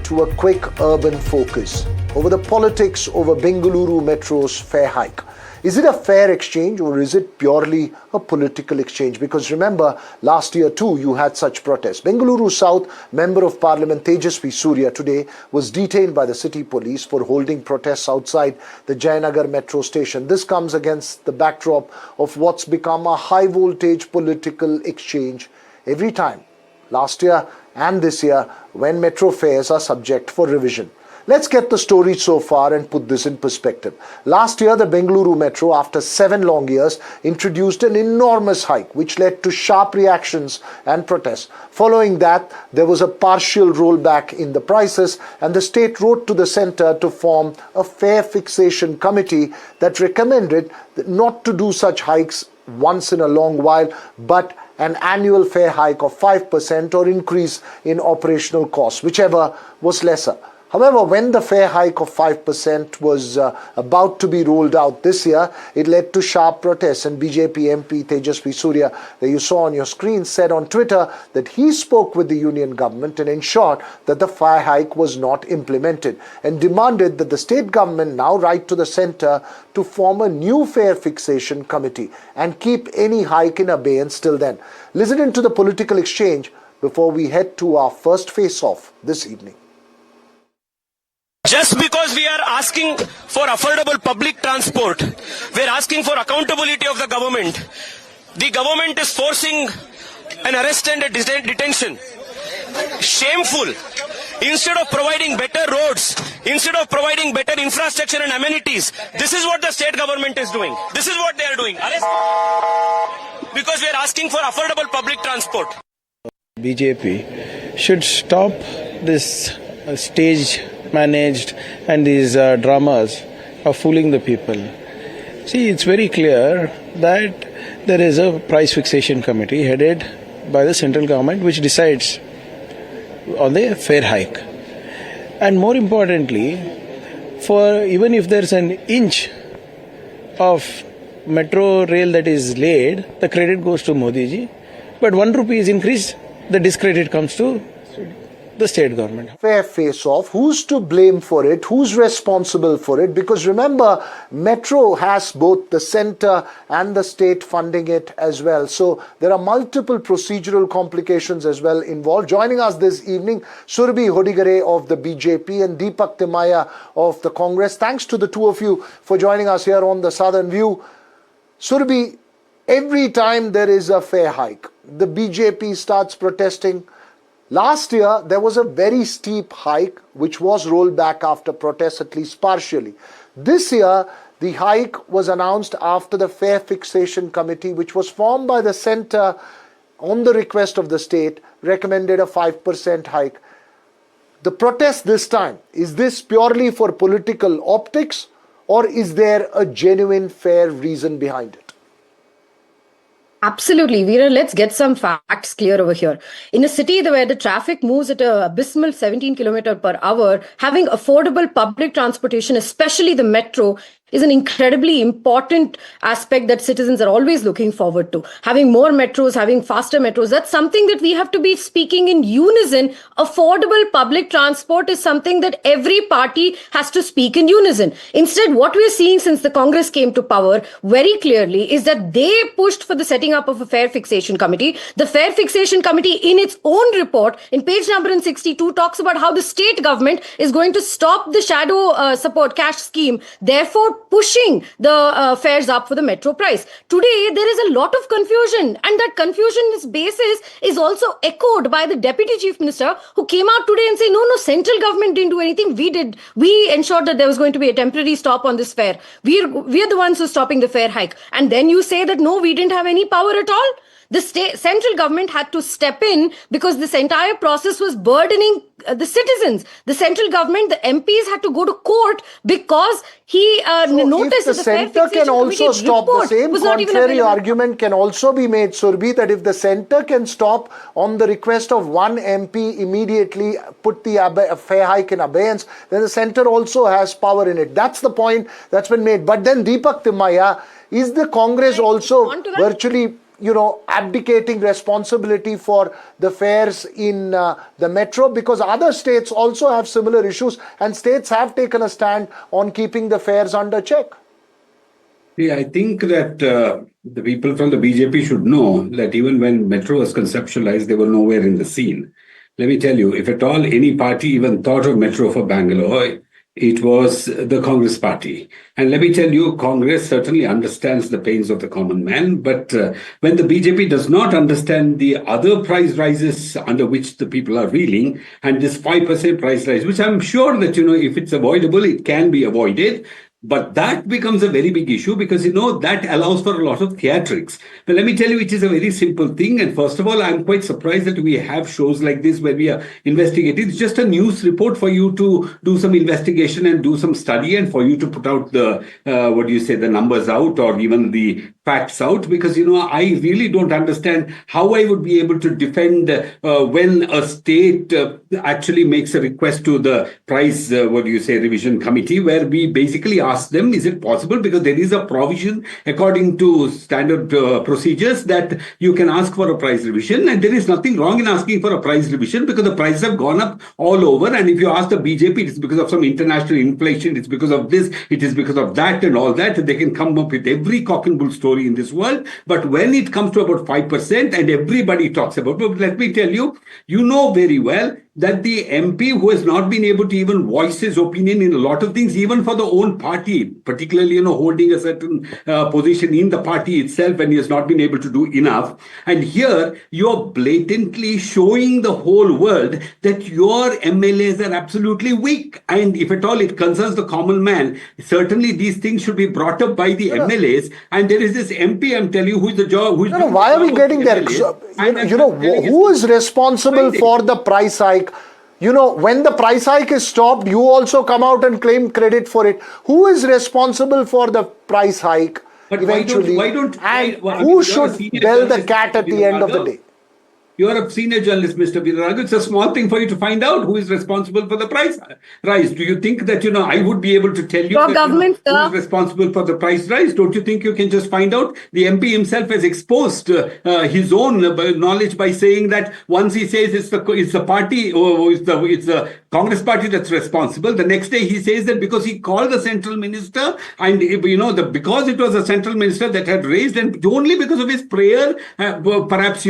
To a quick urban focus over the politics over Bengaluru Metro's fare hike. Is it a fair exchange or is it purely a political exchange? Because remember, last year too you had such protests. Bengaluru South Member of Parliament Tejasvi Surya today was detained by the city police for holding protests outside the Jayanagar metro station. This comes against the backdrop of what's become a high voltage political exchange every time, last year and this year, when metro fares are subject for revision. Let's get the story so far and put this in perspective. Last year, the Bengaluru Metro, after 7 long years, introduced an enormous hike, which led to sharp reactions and protests. Following that, there was a partial rollback in the prices, and the state wrote to the centre to form a fare fixation committee that recommended not to do such hikes once in a long while, but an annual fare hike of 5% or increase in operational costs, whichever was lesser. However, when the fare hike of 5% was about to be rolled out this year, it led to sharp protests, and BJP MP Tejasvi Surya, that you saw on your screen, said on Twitter that he spoke with the union government and ensured that the fare hike was not implemented, and demanded that the state government now write to the centre to form a new fare fixation committee and keep any hike in abeyance till then. Listen into the political exchange before we head to our first face-off this evening. Just because we are asking for affordable public transport, we are asking for accountability of the government. The government is forcing an arrest and a detention. Shameful. Instead of providing better roads, instead of providing better infrastructure and amenities, this is what the state government is doing. This is what they are doing. Arrest. Because we are asking for affordable public transport. BJP should stop this stage managed and these dramas of fooling the people. See, it's very clear that there is a price fixation committee headed by the central government which decides on the fare hike. And more importantly, for even if there's an inch of metro rail that is laid, the credit goes to Modi ji. But 1 rupee is increased, the discredit comes to the state government. Fair face-off. Who's to blame for it? Who's responsible for it? Because remember, Metro has both the centre and the state funding it as well. So there are multiple procedural complications as well involved. Joining us this evening, Surbhi Hodigare of the BJP and Deepak Timaya of the Congress. Thanks to the two of you for joining us here on the Southern View. Surbhi, every time there is a fare hike, the BJP starts protesting. Last year, there was a very steep hike which was rolled back after protests, at least partially. This year, the hike was announced after the fare fixation committee, which was formed by the centre on the request of the state, recommended a 5% hike. The protest this time, is this purely for political optics or is there a genuine fair reason behind it? Absolutely, Veera. Let's get some facts clear over here. In a city where the traffic moves at an abysmal 17 km per hour, having affordable public transportation, especially the metro, is an incredibly important aspect that citizens are always looking forward to. Having more metros, having faster metros, that's something that we have to be speaking in unison. Affordable public transport is something that every party has to speak in unison. Instead, what we're seeing since the Congress came to power very clearly is that they pushed for the setting up of a fare fixation committee. The fare fixation committee, in its own report, in page number 62, talks about how the state government is going to stop the shadow support cash scheme, therefore pushing the fares up for the metro price. Today, there is a lot of confusion, and that confusion's basis is also echoed by the Deputy Chief Minister, who came out today and said, no, central government didn't do anything. We did. We ensured that there was going to be a temporary stop on this fare. We're the ones who are stopping the fare hike. And then you say that, no, we didn't have any power at all. The central government had to step in because this entire process was burdening the citizens. The central government, the MPs had to go to court because he noticed that the centre can also stop. The same contrary argument can also be made, Surbhi, that if the centre can stop on the request of one MP immediately put the fare hike in abeyance, then the centre also has power in it. That's the point that's been made. But then Deepak Timaya, is the Congress also virtually abdicating responsibility for the fares in the metro, because other states also have similar issues and states have taken a stand on keeping the fares under check. Yeah, I think that the people from the BJP should know that even when metro was conceptualized, they were nowhere in the scene. Let me tell you, if at all any party even thought of metro for Bangalore, it was the Congress party. And let me tell you, Congress certainly understands the pains of the common man. But when the BJP does not understand the other price rises under which the people are reeling, and this 5% price rise, which I'm sure that, if it's avoidable, it can be avoided. But that becomes a very big issue because, that allows for a lot of theatrics. But let me tell you, it is a very simple thing. And first of all, I'm quite surprised that we have shows like this where we are investigating. It's just a news report for you to do some investigation and do some study and for you to put out the, the numbers out or even the facts out. Because, I really don't understand how I would be able to defend when a state actually makes a request to the price, revision committee, where we basically ask them, is it possible? Because there is a provision according to standard procedures that you can ask for a price revision, and there is nothing wrong in asking for a price revision because the prices have gone up all over. And if you ask the BJP, it's because of some international inflation, it's because of this, it is because of that and all that. They can come up with every cock and bull story in this world. But when it comes to about 5% and everybody talks about it, let me tell you, you know very well that the MP who has not been able to even voice his opinion in a lot of things, even for the own party, particularly, holding a certain position in the party itself, and he has not been able to do enough. And here you're blatantly showing the whole world that your MLAs are absolutely weak. And if at all it concerns the common man, certainly these things should be brought up by the MLAs. And there is this MP, I'm telling you, who is the job. Why are we getting there? Who is responsible for the price hike? When the price hike is stopped, you also come out and claim credit for it. Who is responsible for the price hike eventually? Who should bell the cat at the end of the day? You are a senior journalist, Mr. Virag. It's a small thing for you to find out who is responsible for the price rise. Do you think that, I would be able to tell you who is responsible for the price rise? Don't you think you can just find out? The MP himself has exposed his own knowledge by saying that once he says it's the party, or it's the Congress party that's responsible, the next day he says that because he called the central minister and, because it was a central minister that had raised, and only because of his prayer, perhaps,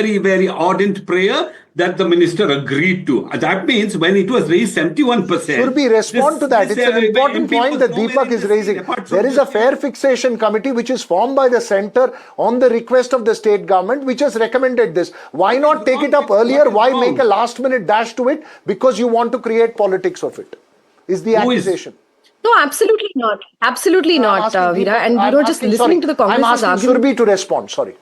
very, very ardent prayer that the minister agreed to. That means when it was raised 71%. Surbi, respond to that. It's an important point that Deepak is raising. There is a fare fixation committee which is formed by the centre on the request of the state government, which has recommended this. Why not take it up earlier? Why make a last minute dash to it? Because you want to create politics of it, is the accusation. No, absolutely not. Absolutely not, Veera. And just listening to the Congress I'm asking Surbi to respond. Sorry.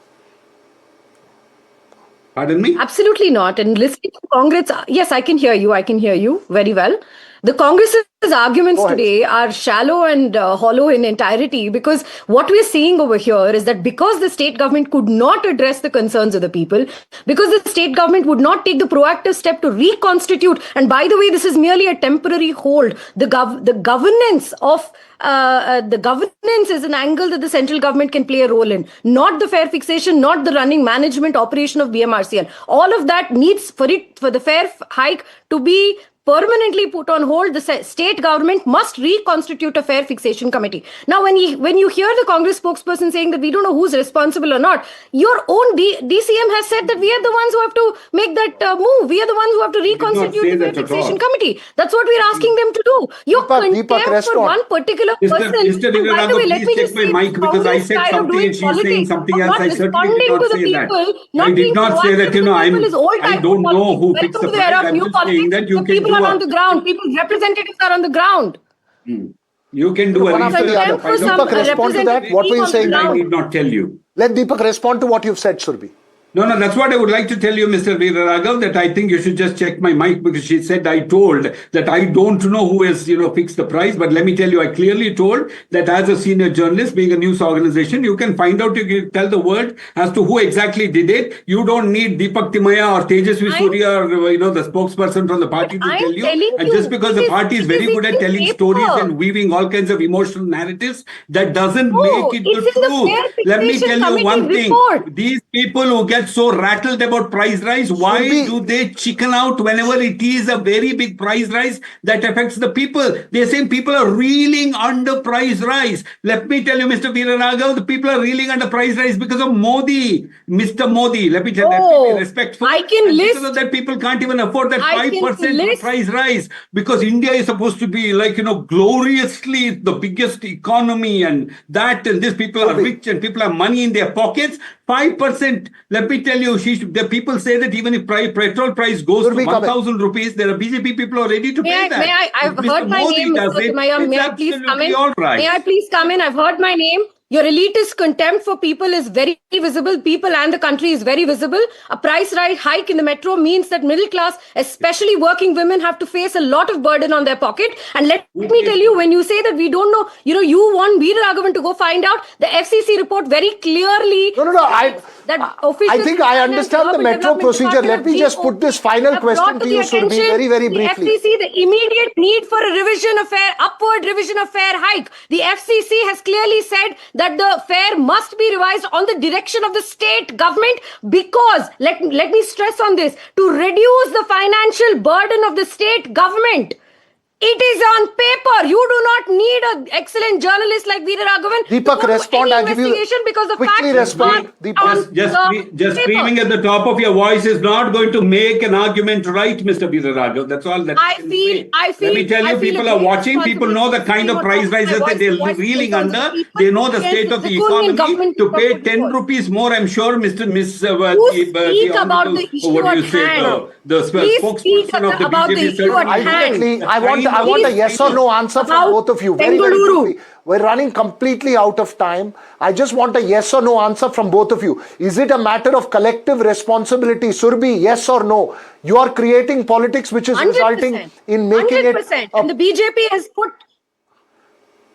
Pardon me? Absolutely not. And listening to Congress, yes, I can hear you. I can hear you very well. The Congress's arguments today are shallow and hollow in entirety, because what we're seeing over here is that because the state government could not address the concerns of the people, because the state government would not take the proactive step to reconstitute, and by the way, this is merely a temporary hold. The governance of the governance is an angle that the central government can play a role in, not the fare fixation, not the running management operation of BMRCL. All of that needs for the fare hike to be permanently put on hold. The state government must reconstitute a fare fixation committee. Now, when you hear the Congress spokesperson saying that we don't know who's responsible or not, your own DCM has said that we are the ones who have to make that move. We are the ones who have to reconstitute the fare fixation committee. That's what we're asking them to do. Your contempt for one particular person. Mr. And by the way, let me just take my mic because I said something and she's saying something else. I certainly did not say that. I did not say that, I don't know who fixed the price. I'm just saying that you can do on the ground. People's representatives are on the ground. You can do a research. Deepak, respond to that. What were you saying? I did not tell you. Let Deepak respond to what you've said, Surbi. No, that's what I would like to tell you, Mr. Veeraraghav, that I think you should just check my mic, because she said I told that I don't know who has, fixed the price. But let me tell you, I clearly told that as a senior journalist, being a news organization, you can find out, you can tell the world as to who exactly did it. You don't need Deepak Timaya or Tejasvi Surya or, the spokesperson from the party to tell you. And just because the party is very good at telling stories and weaving all kinds of emotional narratives, that doesn't make it the truth. Let me tell you one thing. These people who get so rattled about price rise, why do they chicken out whenever it is a very big price rise that affects the people? They're saying people are reeling under price rise. Let me tell you, Mr. Veeraraghav, the people are reeling under price rise because of Modi, Mr. Modi. Let me tell you, let me be respectful. I can list. Because of that, people can't even afford that 5% price rise, because India is supposed to be like, gloriously the biggest economy, and these people are rich and people have money in their pockets. 5%. Let me tell you, the people say that even if petrol price goes to 1,000 rupees, there are BJP people who are ready to pay that. I've heard my name, Mr. Timaya. May I please come in? May I please come in? I've heard my name. Your elitist contempt for people is very visible. People and the country is very visible. A price hike in the metro means that middle class, especially working women, have to face a lot of burden on their pocket. And let me tell you, when you say that we don't know, you want Veeraraghavan to go find out, the FCC report very clearly. I think I understand the metro procedure. Let me just put this final question to you, Surbhi, very, very briefly. The FCC, the immediate need for a upward revision of fare hike. The FCC has clearly said that the fare must be revised on the direction of the state government, because, let me stress on this, to reduce the financial burden of the state government. It is on paper. You do not need an excellent journalist like Veeraraghavan. Deepak, respond. I'll give you because the quickly respond. Just screaming at the top of your voice is not going to make an argument right, Mr. Veeraraghav. That's all that I feel. Let me tell you, people are watching. People know the kind of price rises that they're reeling under. They know the state of the economy. To pay 10 rupees more, I'm sure, the spokesperson of the BJP. I want a yes or no answer from both of you. Very, very quickly. We're running completely out of time. I just want a yes or no answer from both of you. Is it a matter of collective responsibility? Surbhi, yes or no? You are creating politics which is 100%, resulting in making 100%. And the BJP has put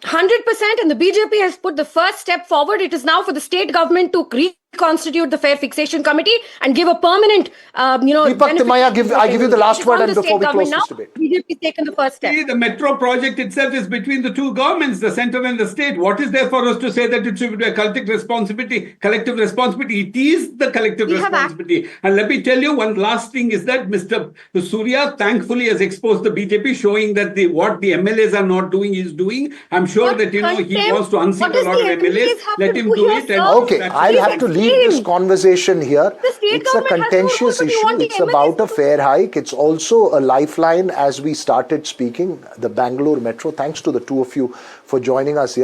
100%, and the BJP has put the first step forward. It is now for the state government to reconstitute the Fare Fixation Committee and give a permanent, Deepak Timaya, I give you the last word, and before we close this debate. BJP has taken the first step. See, the metro project itself is between the two governments, the centre and the state. What is there for us to say that it should be a collective responsibility? It is the collective responsibility. And let me tell you, one last thing is that Mr. Surya thankfully has exposed the BJP, showing that what the MLAs are not doing is doing. I'm sure that he wants to unseat a lot of MLAs. Let him do it. Okay, I'll have to leave this conversation here. It's a contentious issue. It's about a fare hike. It's also a lifeline as we started speaking, the Bengaluru Metro. Thanks to the two of you for joining us here.